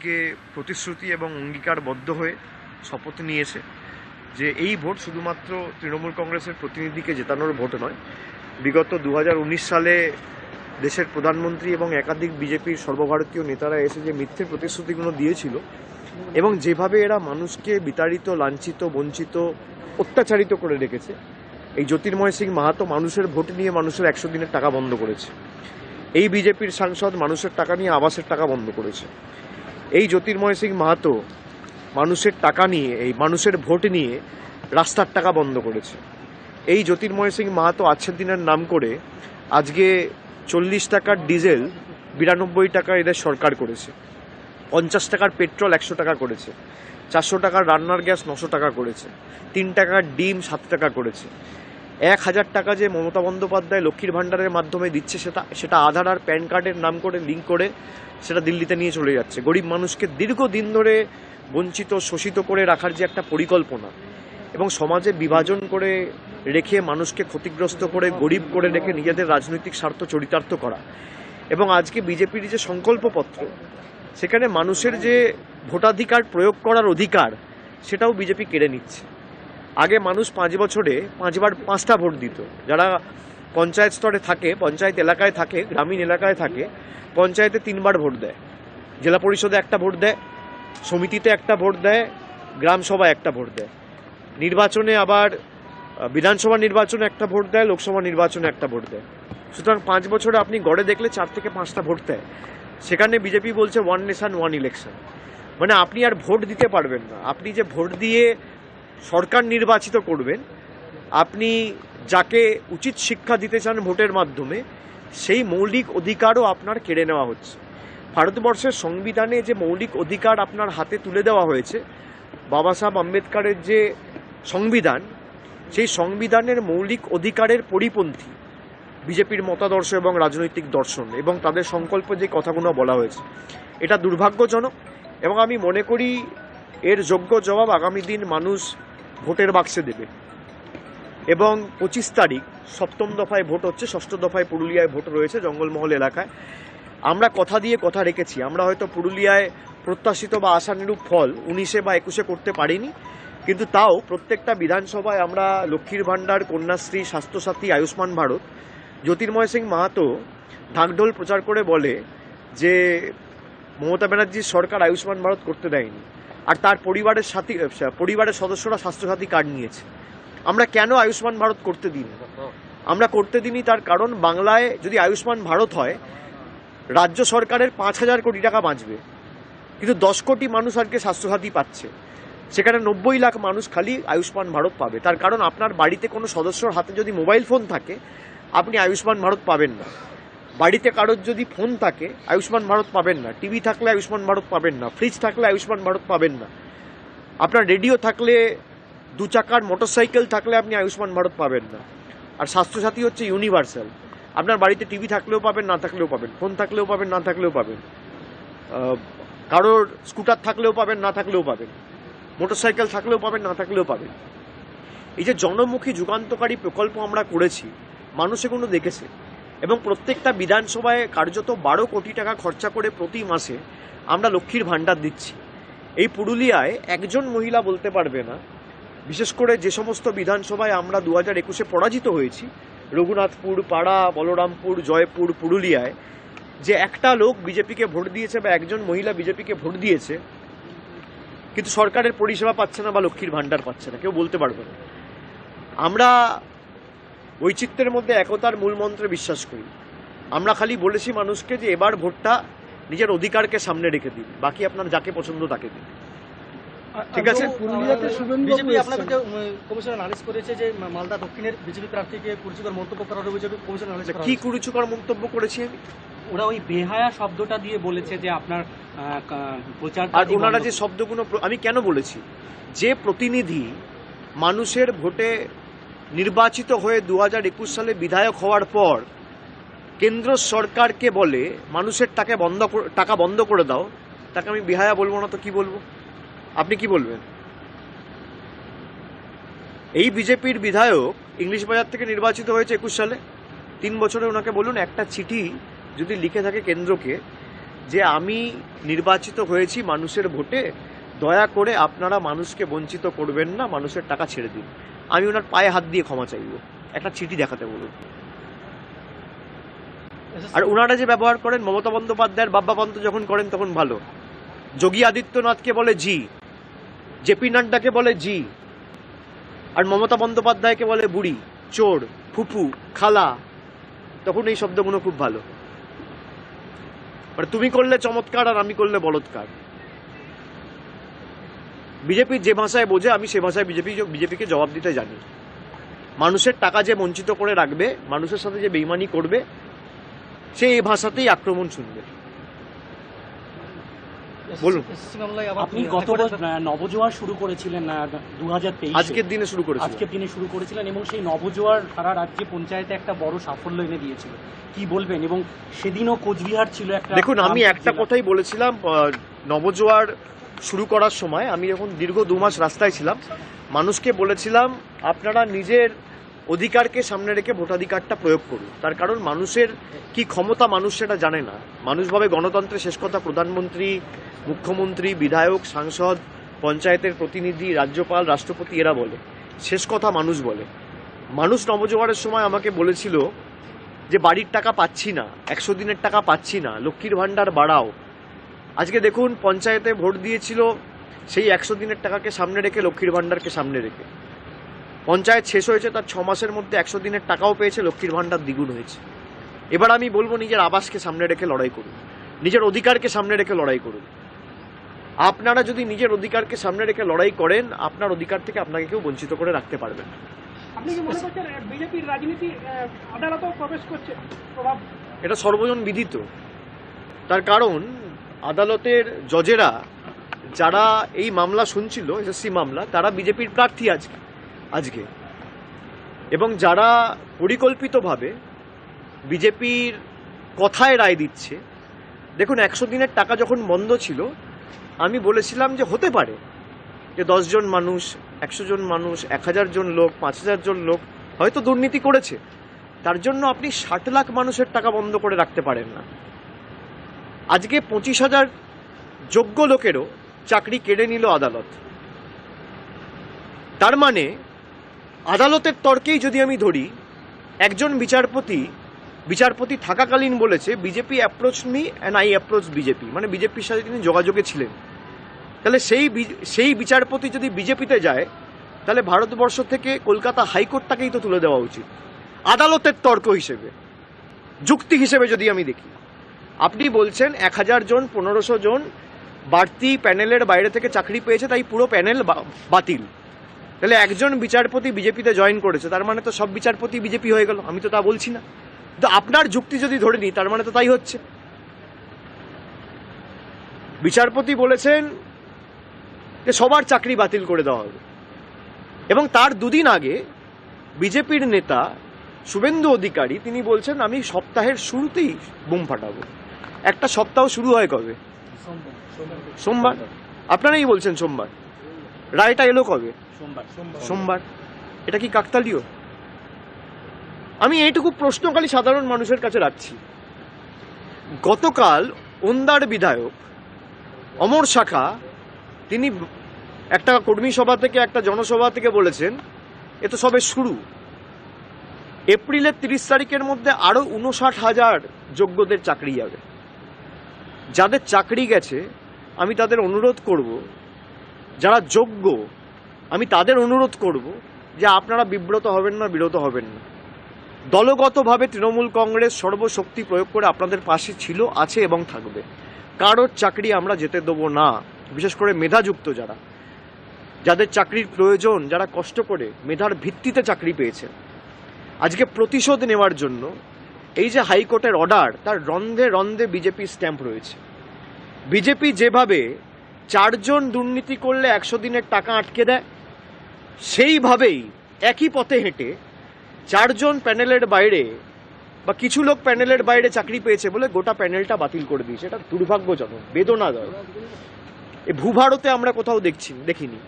আজকে প্রতিশ্রুতি এবং অঙ্গীকারবদ্ধ হয়ে শপথ নিয়েছে যে এই ভোট শুধুমাত্র তৃণমূল কংগ্রেসের প্রতিনিধিকে জেতানোর ভোট নয়। বিগত 2019 সালে দেশের প্রধানমন্ত্রী এবং একাধিক বিজেপির সর্বভারতীয় নেতারা এসে যে মিথ্যে প্রতিশ্রুতিগুলো দিয়েছিল এবং যেভাবে এরা মানুষকে বিতাড়িত, লাঞ্ছিত, বঞ্চিত, অত্যাচারিত করে রেখেছে, এই জ্যোতির্ময় সিং মাহাতো মানুষের ভোট নিয়ে মানুষের 100 দিনের টাকা বন্ধ করেছে। এই বিজেপির সাংসদ মানুষের টাকা নিয়ে আবাসের টাকা বন্ধ করেছে। এই জ্যোতির্ময় সিং মাহাতো মানুষের টাকা নিয়ে, এই মানুষের ভোট নিয়ে রাস্তার টাকা বন্ধ করেছে। এই জ্যোতির্ময় সিং মাহাতো আজকের দিনের নাম করে আজকে 40 টাকার ডিজেল 92 টাকা এদের সরকার করেছে, 50 টাকার পেট্রোল 100 টাকা করেছে, 400 টাকার রান্নার গ্যাস 900 টাকা করেছে, 3 টাকার ডিম 7 টাকা করেছে। 1000 টাকা যে মমতা বন্দ্যোপাধ্যায় লক্ষ্মীর ভাণ্ডারের মাধ্যমে দিচ্ছে সেটা আধার আর প্যান কার্ডের নাম করে লিঙ্ক করে সেটা দিল্লিতে নিয়ে চলে যাচ্ছে। গরিব মানুষকে দীর্ঘদিন ধরে বঞ্চিত, শোষিত করে রাখার যে একটা পরিকল্পনা এবং সমাজে বিভাজন করে রেখে মানুষকে ক্ষতিগ্রস্ত করে গরিব করে রেখে নিজেদের রাজনৈতিক স্বার্থ চরিতার্থ করা, এবং আজকে বিজেপির যে সংকল্পপত্র সেখানে মানুষের যে ভোটাধিকার প্রয়োগ করার অধিকার সেটাও বিজেপি কেড়ে নিচ্ছে। আগে মানুষ 5 বছরে 5বার 5টা ভোট দিত। যারা পঞ্চায়েত স্তরে থাকে, পঞ্চায়েত এলাকায় থাকে, গ্রামীণ এলাকায় থাকে, পঞ্চায়েতে 3বার ভোট দেয়, জেলা পরিষদে একটা ভোট দেয়, সমিতিতে একটা ভোট দেয়, গ্রাম সভায় একটা ভোট দেয়, নির্বাচনে আবার বিধানসভা নির্বাচনে একটা ভোট দেয়, লোকসভা নির্বাচনে একটা ভোট দেয়। সুতরাং 5 বছরে আপনি গড়ে দেখলে 4 থেকে 5টা ভোট দেয়। সেখানে বিজেপি বলছে 1 নেশন 1 ইলেকশন, মানে আপনি আর ভোট দিতে পারবেন না। আপনি যে ভোট দিয়ে সরকার নির্বাচিত করবেন, আপনি যাকে উচিত শিক্ষা দিতে চান ভোটের মাধ্যমে, সেই মৌলিক অধিকারও আপনার কেড়ে নেওয়া হচ্ছে। ভারতবর্ষের সংবিধানে যে মৌলিক অধিকার আপনার হাতে তুলে দেওয়া হয়েছে, বাবা সাহেব আম্বেদকরের যে সংবিধান, সেই সংবিধানের মৌলিক অধিকারের পরিপন্থী বিজেপির মতাদর্শ এবং রাজনৈতিক দর্শন এবং তাদের সংকল্প যে কথাগুলো বলা হয়েছে, এটা দুর্ভাগ্যজনক। এবং আমি মনে করি এর যোগ্য জবাব আগামী দিন মানুষ ভোটের বাক্সে দেবে। এবং 25 তারিখ 7ম দফায় ভোট হচ্ছে, 6ষ্ঠ দফায় পুরুলিয়ায় ভোট রয়েছে জঙ্গলমহল এলাকায়। আমরা কথা দিয়ে কথা রেখেছি। আমরা হয়তো পুরুলিয়ায় প্রত্যাশিত বা আশানুরূপ ফল 19-এ বা 21-এ করতে পারিনি, কিন্তু তাও প্রত্যেকটা বিধানসভায় আমরা লক্ষ্মীর ভাণ্ডার, কন্যাশ্রী, স্বাস্থ্যসাথী, আয়ুষ্মান ভারত। জ্যোতির্ময় সিং মাহাতো ঢাকঢোল প্রচার করে বলে যে মমতা ব্যানার্জির সরকার আয়ুষ্মান ভারত করতে দেয়নি, আর তার পরিবারের সদস্যরা স্বাস্থ্যসাথী কার্ড নিয়েছে। আমরা কেন আয়ুষ্মান ভারত করতে দিইনি? আমরা করতে দিইনি তার কারণ, বাংলায় যদি আয়ুষ্মান ভারত হয়, রাজ্য সরকারের 5,000 কোটি টাকা বাঁচবে, কিন্তু 10 কোটি মানুষ আজকে স্বাস্থ্যসাথী পাচ্ছে, সেখানে 90 লাখ মানুষ খালি আয়ুষ্মান ভারত পাবে। তার কারণ আপনার বাড়িতে কোনো সদস্যর হাতে যদি মোবাইল ফোন থাকে, আপনি আয়ুষ্মান ভারত পাবেন না। বাড়িতে কারোর যদি ফোন থাকে, আয়ুষ্মান ভারত পাবেন না। টিভি থাকলে আয়ুষ্মান ভারত পাবেন না। ফ্রিজ থাকলে আয়ুষ্মান ভারত পাবেন না। আপনার রেডিও থাকলে, 2 চাকার মোটরসাইকেল থাকলে আপনি আয়ুষ্মান ভারত পাবেন না। আর স্বাস্থ্যসাথী হচ্ছে ইউনিভার্সাল। আপনার বাড়িতে টিভি থাকলেও পাবেন, না থাকলেও পাবেন, ফোন থাকলেও পাবেন, না থাকলেও পাবেন, কারোর স্কুটার থাকলেও পাবেন, না থাকলেও পাবেন, মোটরসাইকেল থাকলেও পাবেন, না থাকলেও পাবেন। এই যে জনমুখী যুগান্তকারী প্রকল্প আমরা করেছি, মানুষ এগুলো দেখেছে। এবং প্রত্যেকটা বিধানসভায় কার্যত 12 কোটি টাকা খরচা করে প্রতি মাসে আমরা লক্ষ্মীর ভাণ্ডার দিচ্ছি। এই পুরুলিয়ায় একজন মহিলা বলতে পারবে না, বিশেষ করে যে সমস্ত বিধানসভায় আমরা 2021-এ পরাজিত হয়েছি, রঘুনাথপুর, পাড়া, বলরামপুর, জয়পুর, পুরুলিয়ায়, যে একটা লোক বিজেপিকে ভোট দিয়েছে বা একজন মহিলা বিজেপিকে ভোট দিয়েছে কিন্তু সরকারের পরিষেবা পাচ্ছে না বা লক্ষ্মীর ভাণ্ডার পাচ্ছে না, কেউ বলতে পারবে না। আমরা বৈচিত্র্যের মধ্যে একতার মূল মন্ত্রে বিশ্বাস করি। আমরা খালি বলেছি মানুষকে যে এবার ভোটটা নিজের অধিকারকে সামনে রেখে দিন, বাকি আপনার যাকে পছন্দ তাকে দিন। ঠিক আছে? বিজেপি আপনাদের কমিশন নালিশ করেছে যে মালদা দক্ষিণের বিজেপি প্রার্থীকে কুরুচিকর মন্তব্য করার অভিযোগে কমিশন নালিশ করা হয়েছে। কি কুরুচিকর মন্তব্য করেছি আমি? ওরা ওই বেহায়া শব্দটা দিয়ে বলেছে যে আপনার প্রচার, আর ওনারা যে শব্দগুলো, আমি কেন বলেছি, যে প্রতিনিধি মানুষের ভোটে নির্বাচিত হয়ে 2021 সালে বিধায়ক হওয়ার পর কেন্দ্র সরকারকে বলে মানুষের টাকা বন্ধ করে দাও, তাকে আমি বেহায়া বলবো না তো কি বলবো? আপনি কি বলবেন? এই বিজেপির বিধায়ক ইংলিশ বাজার থেকে নির্বাচিত হয়েছে 21 সালে। 3 বছরে ওনাকে বলুন একটা চিঠি যদি লিখে থাকে কেন্দ্রকে যে আমি নির্বাচিত হয়েছি মানুষের ভোটে, দয়া করে আপনারা মানুষকে বঞ্চিত করবেন না, মানুষের টাকা ছেড়ে দিন। আমি ওনার পায়ে হাত দিয়ে ক্ষমা চাইব, একটা চিঠি দেখাতে বলুন। আর ওনারা যে ব্যবহার করেন, মমতা বন্দ্যোপাধ্যায়ের বাব্বা পান্ত যখন করেন তখন ভালো, যোগী আদিত্যনাথকে বলে জি, জেপি নাড্ডাকে বলে জি, আর মমতা বন্দ্যোপাধ্যায়কে বলে বুড়ি, চোর, ফুপু, খালা, তখন এই শব্দগুলো খুব ভালো। মানে তুমি করলে চমৎকার আর আমি করলে বলৎকার। বিজেপি যে ভাষায় বোঝে আমি সে ভাষায় বিজেপিকে জবাব দিতে জানি। মানুষের টাকা যে বঞ্চিত করে রাখবে, মানুষের সাথে যে বেইমানি করবে, সে এই ভাষাতেই আক্রমণ শুনবে। বলুন। আপনি গত নবজোয়ার শুরু করেছিলেন 2023 আজকের দিনে শুরু করেছিলেন। আজকের দিনে শুরু করেছিলেন এবং সেই নবজোয়ার সারা রাজ্যে পঞ্চায়েতে একটা বড় সাফল্য এনে দিয়েছিল, কি বলবেন? এবং সেদিনও কোচবিহার ছিল একটা। দেখুন, আমি একটা কথাই বলেছিলাম নবজোয়ার শুরু করার সময়, আমি যখন দীর্ঘ 2 মাস রাস্তায় ছিলাম, মানুষকে বলেছিলাম আপনারা নিজের অধিকারকে সামনে রেখে ভোটাধিকারটা প্রয়োগ করুন। তার কারণ মানুষের কি ক্ষমতা মানুষ সেটা জানে না। মানুষ ভাবে গণতন্ত্রের শেষ কথা প্রধানমন্ত্রী, মুখ্যমন্ত্রী, বিধায়ক, সাংসদ, পঞ্চায়েতের প্রতিনিধি, রাজ্যপাল, রাষ্ট্রপতি, এরা বলে। শেষ কথা মানুষ বলে। মানুষ নবজোয়ারের সময় আমাকে বলেছিল যে বাড়ির টাকা পাচ্ছি না, 100 দিনের টাকা পাচ্ছি না, লক্ষ্মীর ভাণ্ডার বাড়াও। আজকে দেখুন, পঞ্চায়েতে ভোট দিয়েছিল সেই 100 দিনের টাকাকে সামনে রেখে, লক্ষ্মীর ভাণ্ডারকে সামনে রেখে। পঞ্চায়েত শেষ হয়েছে, তার 6 মাসের মধ্যে 100 দিনের টাকাও পেয়েছে, লক্ষ্মীর ভাণ্ডার দ্বিগুণ হয়েছে। এবার আমি বলবো, নিজের আবাসকে সামনে রেখে লড়াই করুন, নিজের অধিকারকে সামনে রেখে লড়াই করুন। আপনারা যদি নিজের অধিকারকে সামনে রেখে লড়াই করেন, আপনার অধিকার থেকে আপনাকে কেউ বঞ্চিত করে রাখতে পারবেন না। আপনি কি মনে করছেন বিজেপির রাজনীতি আদালতেও প্রবেশ করছে প্রভাব? এটা সর্বজন বিদিত। তার কারণ আদালতের জজেরা যারা এই মামলা শুনছিল, এসএসসি মামলা, তারা বিজেপির প্রার্থী আজকে, এবং যারা পরিকল্পিতভাবে বিজেপির কথায় রায় দিচ্ছে। দেখুন, 100 দিনের টাকা যখন বন্ধ ছিল, আমি বলেছিলাম যে হতে পারে যে 10 জন মানুষ, 100 জন মানুষ, 1000 জন লোক, 5000 জন লোক হয়তো দুর্নীতি করেছে। তার জন্য আপনি 60 লাখ মানুষের টাকা বন্ধ করে রাখতে পারেন না। আজকে 25,000 যোগ্য লোকেরও চাকরি কেড়ে নিল আদালত। তার মানে আদালতের তর্কেই যদি আমি ধরি, একজন বিচারপতি থাকাকালীন বলেছে BJP approach me and I approach BJP, মানে বিজেপির সাথে তিনি যোগাযোগে ছিলেন। তাহলে সেই বিচারপতি যদি বিজেপিতে যায়, তাহলে ভারতবর্ষ থেকে কলকাতা হাইকোর্টটাকেই তো তুলে দেওয়া উচিত। আদালতের তর্ক হিসেবে, যুক্তি হিসেবে যদি আমি দেখি, আপনি বলছেন 1000 জন, 1500 জন বাড়তি প্যানেলের বাইরে থেকে চাকরি পেয়েছে, তাই পুরো প্যানেল বাতিল। তাহলে একজন বিচারপতি বিজেপিতে জয়েন করেছে, তার মানে তো সব বিচারপতি বিজেপি হয়ে গেল। আমি তো তা বলছি না, তো আপনার যুক্তি যদি ধরে নিই, তার মানে তো তাই হচ্ছে। বিচারপতি বলেছেন যে সবার চাকরি বাতিল করে দেওয়া হবে, এবং তার 2 দিন আগে বিজেপির নেতা শুভেন্দু অধিকারী তিনি বলছেন আমি সপ্তাহের শুরুতেই বোম ফাটাবো। একটা সপ্তাহ শুরু হয় কবে? সোমবার। আপনারাই বলছেন সোমবার। রায়টা এলো কবে? সোমবার। এটা কি কাকতালীয়? আমি এইটুকু প্রশ্নকালী সাধারণ মানুষের কাছে রাখছি। গতকাল ওন্দার বিধায়ক অমর শাখা তিনি একটা কর্মী সভা থেকে, একটা জনসভা থেকে বলেছেন এ তো সবে শুরু। এপ্রিলের 30 তারিখের মধ্যে আরো 59,000 যোগ্যদের চাকরি যাবে। যাদের চাকরি গেছে আমি তাদের অনুরোধ করব, যারা যোগ্য আমি তাদের অনুরোধ করব যে আপনারা বিব্রত হবেন না, বিরত হবেন না। দলগতভাবে তৃণমূল কংগ্রেস সর্বশক্তি প্রয়োগ করে আপনাদের পাশে ছিল, আছে এবং থাকবে। কারোর চাকরি আমরা যেতে দেবো না। বিশেষ করে মেধাযুক্ত যাদের চাকরির প্রয়োজন, যারা কষ্ট করে মেধার ভিত্তিতে চাকরি পেয়েছে, আজকে প্রতিশোধ নেওয়ার জন্য এই যে হাইকোর্টের অর্ডার, তার রন্ধে রন্ধে বিজেপি স্ট্যাম্প রয়েছে। বিজেপি যেভাবে 4 জন দুর্নীতি করলে 100 দিনের টাকা আটকে দেয়, সেইভাবেই একই পথে হেঁটে 4 জন প্যানেলের বাইরে বা কিছু লোক প্যানেলের বাইরে চাকরি পেয়েছে বলে গোটা প্যানেলটা বাতিল করে দিয়েছে। এটা দুর্ভাগ্যজনক, বেদনাদায়ক। এই ভূভারতে আমরা কোথাও দেখিনি।